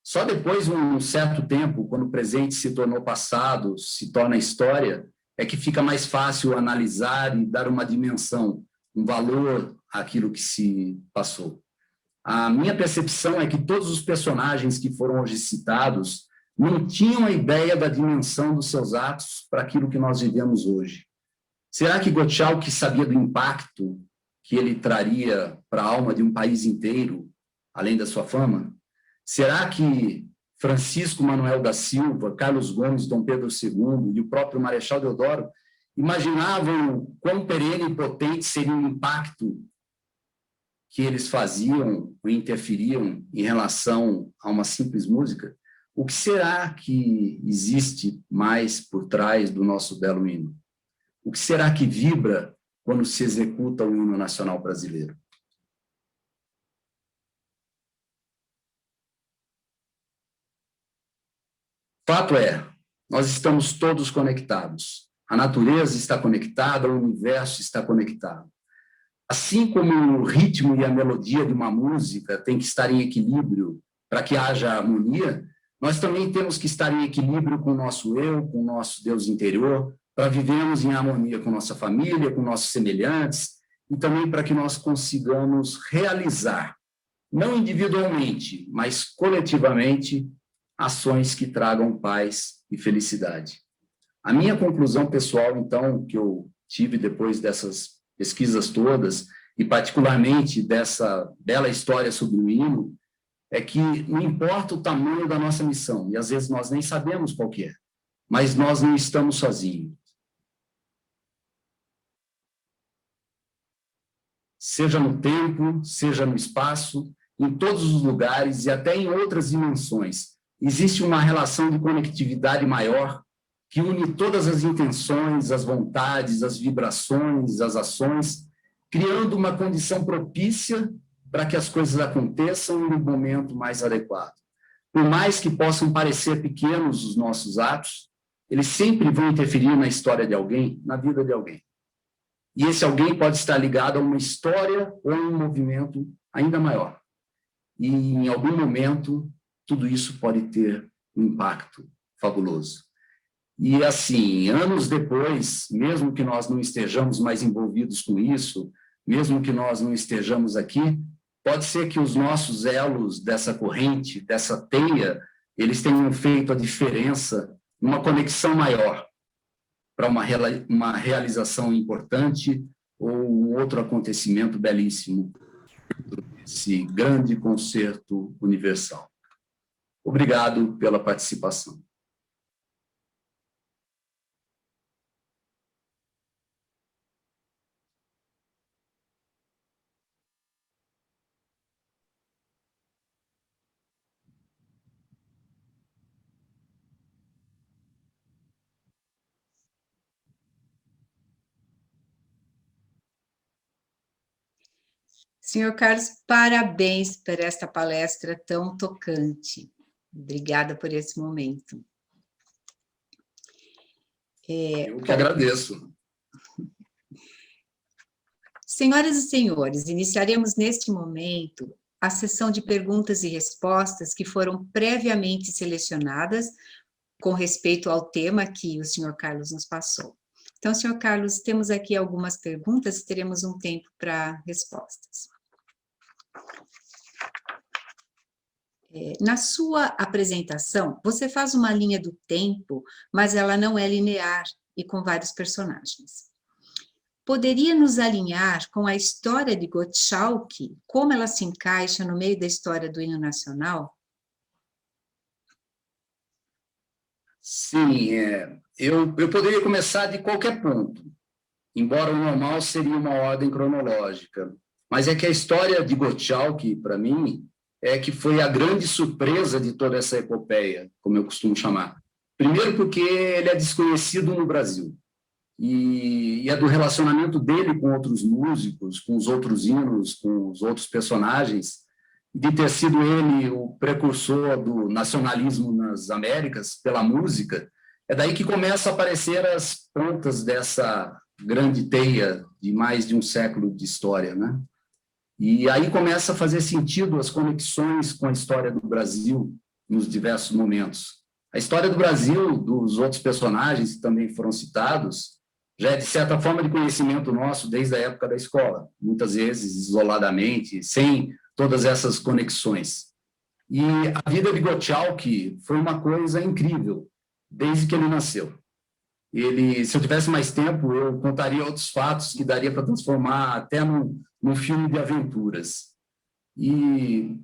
Só depois de um certo tempo, quando o presente se tornou passado, se torna história, é que fica mais fácil analisar e dar uma dimensão, um valor àquilo que se passou. A minha percepção é que todos os personagens que foram hoje citados não tinham a ideia da dimensão dos seus atos para aquilo que nós vivemos hoje. Será que Gottschalk sabia do impacto que ele traria para a alma de um país inteiro, além da sua fama? Será que Francisco Manuel da Silva, Carlos Gomes, Dom Pedro II e o próprio Marechal Deodoro imaginavam quão perene e potente seria o impacto que eles faziam ou interferiam em relação a uma simples música? O que será que existe mais por trás do nosso belo hino? O que será que vibra quando se executa o hino nacional brasileiro? Fato é, nós estamos todos conectados. A natureza está conectada, o universo está conectado. Assim como o ritmo e a melodia de uma música têm que estar em equilíbrio para que haja harmonia, nós também temos que estar em equilíbrio com o nosso eu, com o nosso Deus interior, para vivermos em harmonia com nossa família, com nossos semelhantes, e também para que nós consigamos realizar, não individualmente, mas coletivamente, ações que tragam paz e felicidade. A minha conclusão pessoal, então, que eu tive depois dessas pesquisas todas, e particularmente dessa bela história sobre o hino, é que não importa o tamanho da nossa missão, e às vezes nós nem sabemos qual que é, mas nós não estamos sozinhos. Seja no tempo, seja no espaço, em todos os lugares e até em outras dimensões, existe uma relação de conectividade maior que une todas as intenções, as vontades, as vibrações, as ações, criando uma condição propícia para que as coisas aconteçam no momento mais adequado. Por mais que possam parecer pequenos os nossos atos, eles sempre vão interferir na história de alguém, na vida de alguém. E esse alguém pode estar ligado a uma história ou a um movimento ainda maior. E, em algum momento, tudo isso pode ter um impacto fabuloso. E, assim, anos depois, mesmo que nós não estejamos mais envolvidos com isso, mesmo que nós não estejamos aqui, pode ser que os nossos elos dessa corrente, dessa teia, eles tenham feito a diferença numa conexão maior para uma realização importante ou um outro acontecimento belíssimo, esse grande concerto universal. Obrigado pela participação. Senhor Carlos, parabéns por esta palestra tão tocante. Obrigada por esse momento. Eu que agradeço. Senhoras e senhores, iniciaremos neste momento a sessão de perguntas e respostas que foram previamente selecionadas com respeito ao tema que o senhor Carlos nos passou. Então, senhor Carlos, temos aqui algumas perguntas e teremos um tempo para respostas. Na sua apresentação, você faz uma linha do tempo, mas ela não é linear e com vários personagens. Poderia nos alinhar com a história de Gottschalk, como ela se encaixa no meio da história do hino nacional? Sim, eu poderia começar de qualquer ponto, embora o normal seria uma ordem cronológica. Mas é que a história de Gottschalk, para mim, é que foi a grande surpresa de toda essa epopeia, como eu costumo chamar. Primeiro porque ele é desconhecido no Brasil. E é do relacionamento dele com outros músicos, com os outros hinos, com os outros personagens, de ter sido ele o precursor do nacionalismo nas Américas, pela música, é daí que começam a aparecer as pontas dessa grande teia de mais de um século de história, né? E aí começa a fazer sentido as conexões com a história do Brasil nos diversos momentos. A história do Brasil, dos outros personagens que também foram citados, já é, de certa forma, de conhecimento nosso desde a época da escola, muitas vezes isoladamente, sem todas essas conexões. E a vida de Gottschalk foi uma coisa incrível, desde que ele nasceu. Se eu tivesse mais tempo, eu contaria outros fatos que daria para transformar até num filme de aventuras. E,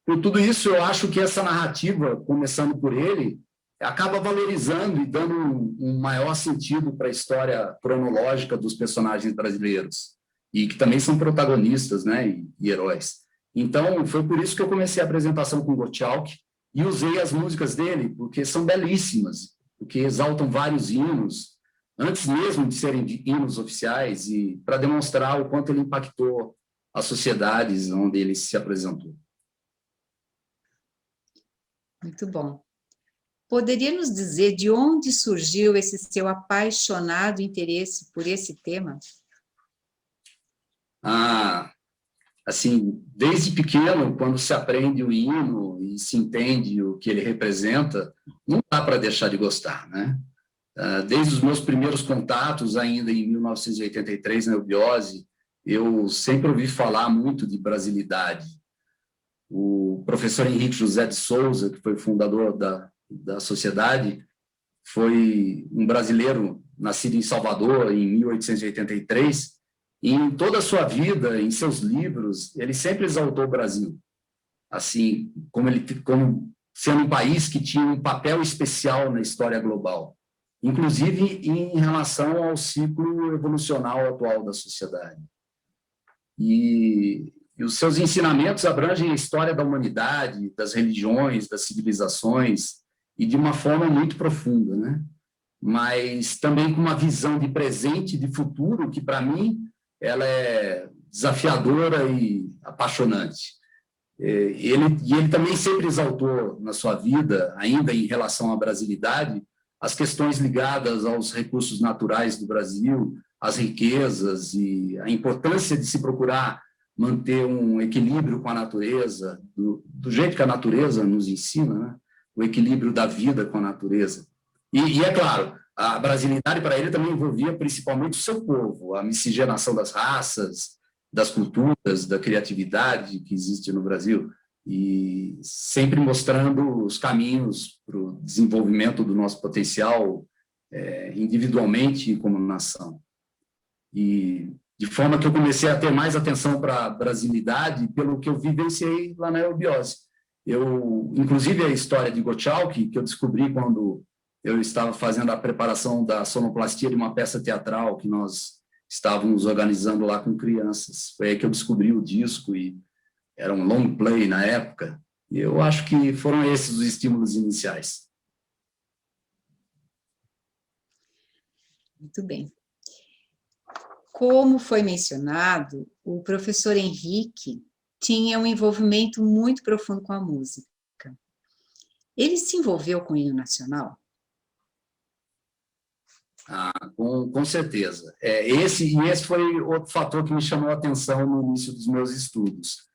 por tudo isso, eu acho que essa narrativa, começando por ele, acaba valorizando e dando um maior sentido para a história cronológica dos personagens brasileiros, e que também são protagonistas, né, e heróis. Então, foi por isso que eu comecei a apresentação com Gottschalk e usei as músicas dele, porque são belíssimas, porque exaltam vários hinos, antes mesmo de serem hinos oficiais, e para demonstrar o quanto ele impactou as sociedades onde ele se apresentou. Muito bom. Poderia nos dizer de onde surgiu esse seu apaixonado interesse por esse tema? Assim, desde pequeno, quando se aprende o hino e se entende o que ele representa, não dá para deixar de gostar, né? Desde os meus primeiros contatos, ainda em 1983, na Eubiose, eu sempre ouvi falar muito de brasilidade. O professor Henrique José de Souza, que foi o fundador da sociedade, foi um brasileiro nascido em Salvador em 1883, e em toda a sua vida, em seus livros, ele sempre exaltou o Brasil, assim, como sendo um país que tinha um papel especial na história global. inclusive em relação ao ciclo evolucional atual da sociedade. E os seus ensinamentos abrangem a história da humanidade, das religiões, das civilizações, e de uma forma muito profunda, né? Mas também com uma visão de presente e de futuro que, para mim, ela é desafiadora e apaixonante. Ele também sempre exaltou na sua vida, ainda em relação à brasilidade, as questões ligadas aos recursos naturais do Brasil, as riquezas e a importância de se procurar manter um equilíbrio com a natureza, do jeito que a natureza nos ensina, né? O equilíbrio da vida com a natureza. E é claro, a brasilidade para ele também envolvia principalmente o seu povo, a miscigenação das raças, das culturas, da criatividade que existe no Brasil, e sempre mostrando os caminhos para o desenvolvimento do nosso potencial individualmente e como nação. E de forma que eu comecei a ter mais atenção para a brasilidade pelo que eu vivenciei lá na eubiose. Inclusive, a história de Gottschalk, que eu descobri quando eu estava fazendo a preparação da sonoplastia de uma peça teatral que nós estávamos organizando lá com crianças. Foi aí que eu descobri o disco, e era um long play na época, e eu acho que foram esses os estímulos iniciais. Muito bem. Como foi mencionado, o professor Henrique tinha um envolvimento muito profundo com a música. Ele se envolveu com o hino nacional? Com certeza. Esse foi outro fator que me chamou a atenção no início dos meus estudos.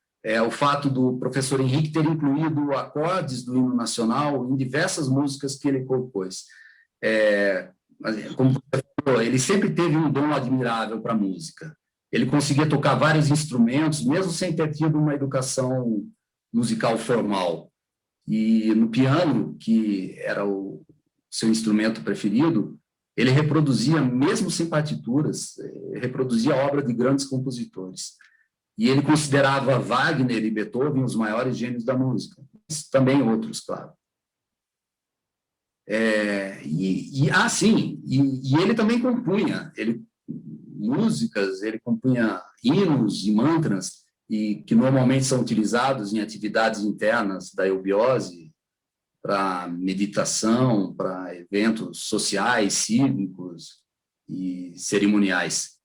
O fato do professor Henrique ter incluído acordes do hino nacional em diversas músicas que ele compôs. Como você falou, ele sempre teve um dom admirável para a música. Ele conseguia tocar vários instrumentos, mesmo sem ter tido uma educação musical formal. E no piano, que era o seu instrumento preferido, ele reproduzia, mesmo sem partituras, reproduzia a obra de grandes compositores. E ele considerava Wagner e Beethoven os maiores gênios da música, mas também outros, claro. E ele também compunha músicas, ele compunha hinos e mantras, e que normalmente são utilizados em atividades internas da eubiose, para meditação, para eventos sociais, cívicos e cerimoniais.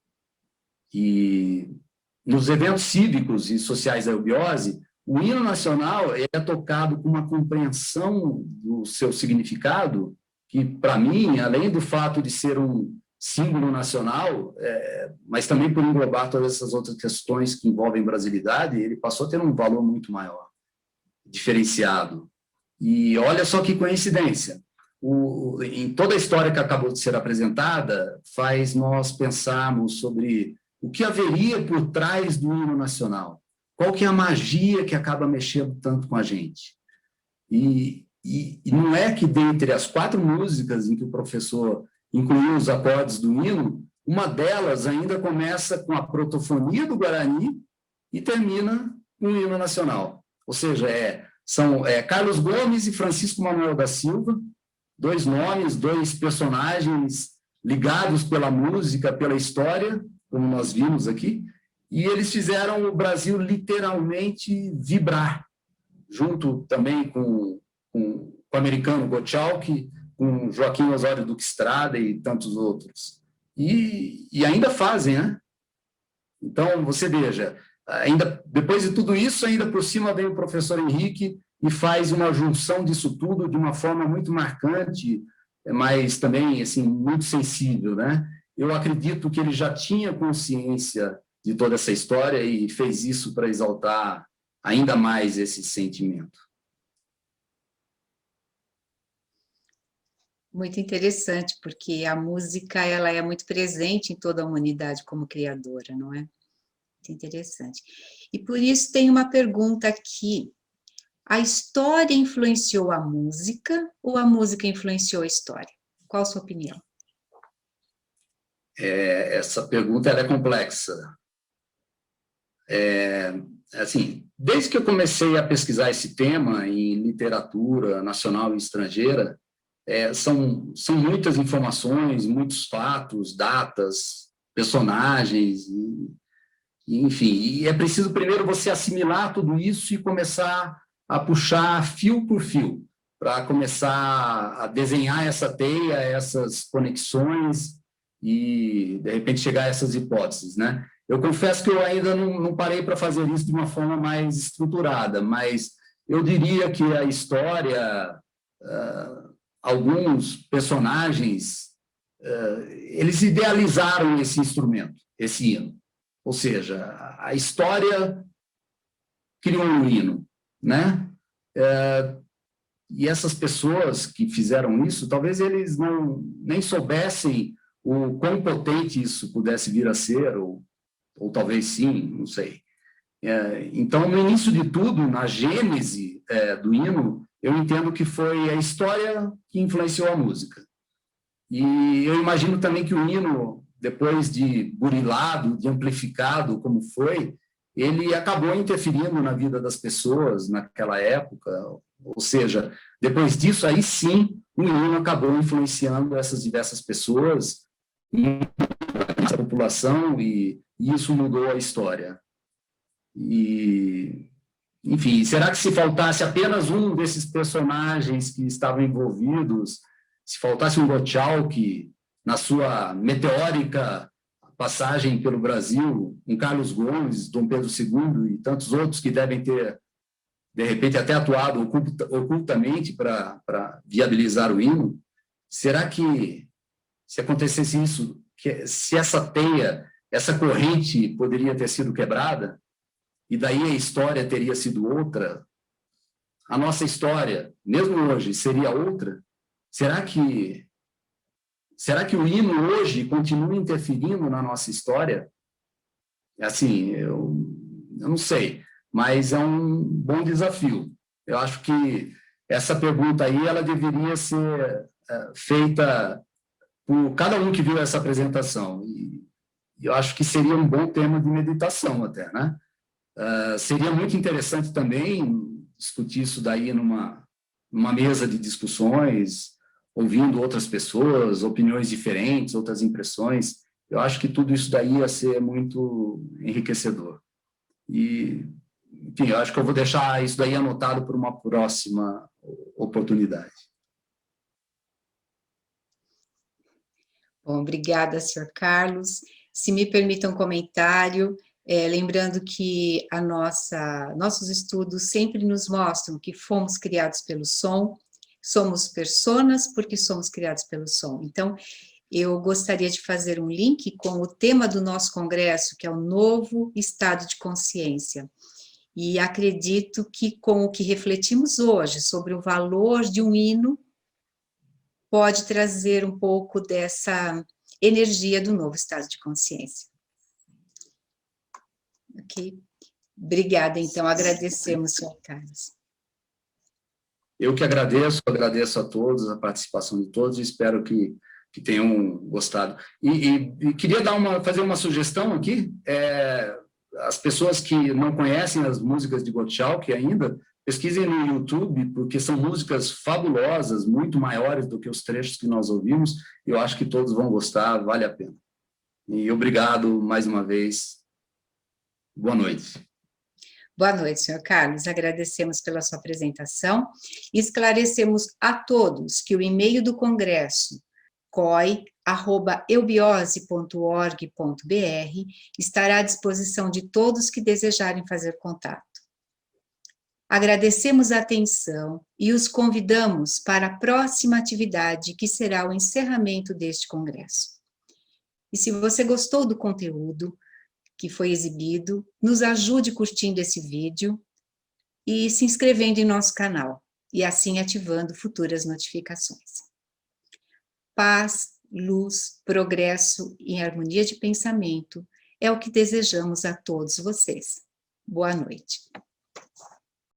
E nos eventos cívicos e sociais da eubiose, o hino nacional é tocado com uma compreensão do seu significado, que, para mim, além do fato de ser um símbolo nacional, mas também por englobar todas essas outras questões que envolvem brasilidade, ele passou a ter um valor muito maior, diferenciado. E olha só que coincidência, em toda a história que acabou de ser apresentada, faz nós pensarmos sobre o que haveria por trás do hino nacional, qual que é a magia que acaba mexendo tanto com a gente. E não é que dentre as 4 músicas em que o professor incluiu os acordes do hino, uma delas ainda começa com a protofonia do Guarani e termina com o hino nacional. Ou seja, são Carlos Gomes e Francisco Manuel da Silva, 2 nomes, 2 personagens ligados pela música, pela história, como nós vimos aqui, e eles fizeram o Brasil literalmente vibrar, junto também com o americano Gottschalk, com Joaquim Osório Duque Estrada e tantos outros. E ainda fazem, né? Então, você veja, ainda depois de tudo isso, ainda por cima vem o professor Henrique e faz uma junção disso tudo de uma forma muito marcante, mas também assim, muito sensível, né? Eu acredito que ele já tinha consciência de toda essa história e fez isso para exaltar ainda mais esse sentimento. Muito interessante, porque a música ela é muito presente em toda a humanidade como criadora, não é? Muito interessante. E por isso tem uma pergunta aqui. A história influenciou a música ou a música influenciou a história? Qual a sua opinião? Essa pergunta ela é complexa. Assim, desde que eu comecei a pesquisar esse tema em literatura nacional e estrangeira, são muitas informações, muitos fatos, datas, personagens, enfim. E é preciso primeiro você assimilar tudo isso e começar a puxar fio por fio, para começar a desenhar essa teia, essas conexões e, de repente, chegar a essas hipóteses, né? Eu confesso que eu ainda não parei para fazer isso de uma forma mais estruturada, mas eu diria que a história, alguns personagens, eles idealizaram esse instrumento, esse hino. Ou seja, a história criou um hino, né? E essas pessoas que fizeram isso, talvez eles nem soubessem o quão potente isso pudesse vir a ser, ou talvez sim, não sei. Então, no início de tudo, na gênese do hino, eu entendo que foi a história que influenciou a música. E eu imagino também que o hino, depois de burilado, de amplificado, como foi, ele acabou interferindo na vida das pessoas naquela época. Ou seja, depois disso, aí sim, o hino acabou influenciando essas diversas pessoas, essa população, e isso mudou a história. E, enfim, será que se faltasse apenas um desses personagens que estavam envolvidos, se faltasse um Gottschalk na sua meteórica passagem pelo Brasil, um Carlos Gomes, Dom Pedro II e tantos outros que devem ter, de repente, até atuado ocultamente para viabilizar o hino, será que, se acontecesse isso, se essa teia, essa corrente poderia ter sido quebrada, e daí a história teria sido outra, a nossa história, mesmo hoje, seria outra? Será que o hino hoje continua interferindo na nossa história? Assim, eu não sei, mas é um bom desafio. Eu acho que essa pergunta aí, ela deveria ser feita por cada um que viu essa apresentação. E eu acho que seria um bom tema de meditação até, né? Seria muito interessante também discutir isso daí numa mesa de discussões, ouvindo outras pessoas, opiniões diferentes, outras impressões. Eu acho que tudo isso daí ia ser muito enriquecedor. E, enfim, eu acho que eu vou deixar isso daí anotado para uma próxima oportunidade. Bom, obrigada, senhor Carlos. Se me permita um comentário, lembrando que nossos estudos sempre nos mostram que fomos criados pelo som, somos personas porque somos criados pelo som. Então, eu gostaria de fazer um link com o tema do nosso congresso, que é o novo estado de consciência. E acredito que com o que refletimos hoje sobre o valor de um hino, pode trazer um pouco dessa energia do novo estado de consciência. Ok? Obrigada, então, agradecemos, senhor Carlos. Eu que agradeço a todos, a participação de todos, e espero que tenham gostado. E queria fazer uma sugestão aqui, as pessoas que não conhecem as músicas de Gottschalk ainda, pesquisem no YouTube, porque são músicas fabulosas, muito maiores do que os trechos que nós ouvimos, e eu acho que todos vão gostar, vale a pena. E obrigado mais uma vez. Boa noite. Boa noite, senhor Carlos. Agradecemos pela sua apresentação e esclarecemos a todos que o e-mail do Congresso, coi@eubiose.org.br, estará à disposição de todos que desejarem fazer contato. Agradecemos a atenção e os convidamos para a próxima atividade, que será o encerramento deste congresso. E se você gostou do conteúdo que foi exibido, nos ajude curtindo esse vídeo e se inscrevendo em nosso canal, e assim ativando futuras notificações. Paz, luz, progresso e harmonia de pensamento é o que desejamos a todos vocês. Boa noite.